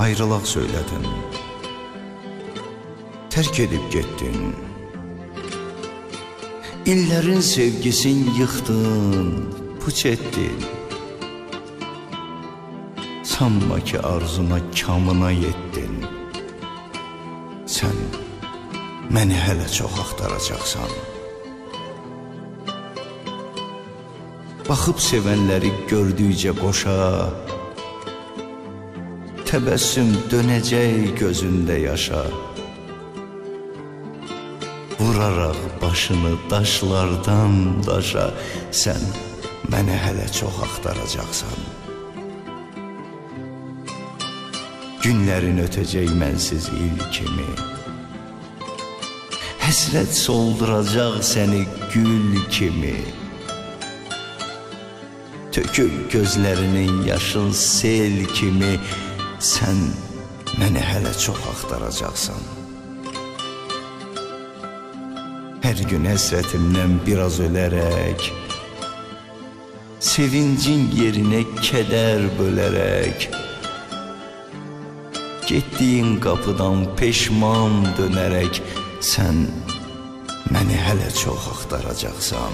ayrılaq söylədin, tərk edib getdin. İllərin sevgisin yıxdın, puç etdin. Sanma ki arzuna, kamına yetdin. Sən məni hələ çox axtaracaqsan. Baxıb sevənləri gördükcə qoşa, təbəssüm dönəcək gözündə yaşa. Vuraraq başını daşlardan daşa, sən məni hələ çox axtaracaqsan. Günlərin ötəcək mənsiz il kimi, həsrət solduracaq səni gül kimi. Tökül gözlərinin yaşıl sel kimi, sən məni hələ çox axtaracaqsan. Hər gün həsrətimdən biraz ölərək, sevincin yerinə kədər bölərək, getdiyin qapıdan peşman dönərək, sən məni hələ çox axtaracaqsan.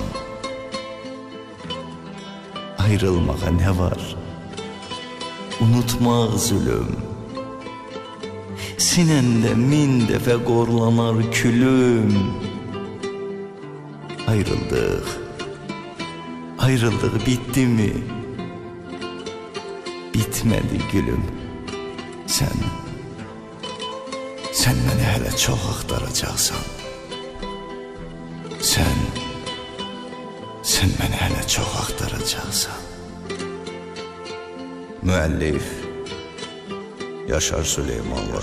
Ayrılmağa nə var? Unutmaq zülüm. Sinəndə min dəfə qorlanar külüm. Ayrıldıq bitdi mi? Bitmədi gülüm. Sən məni hələ çox axtaracaqsan. Sən məni hələ çox axtaracaqsan. Müəllif Yaşar Süleymanlı.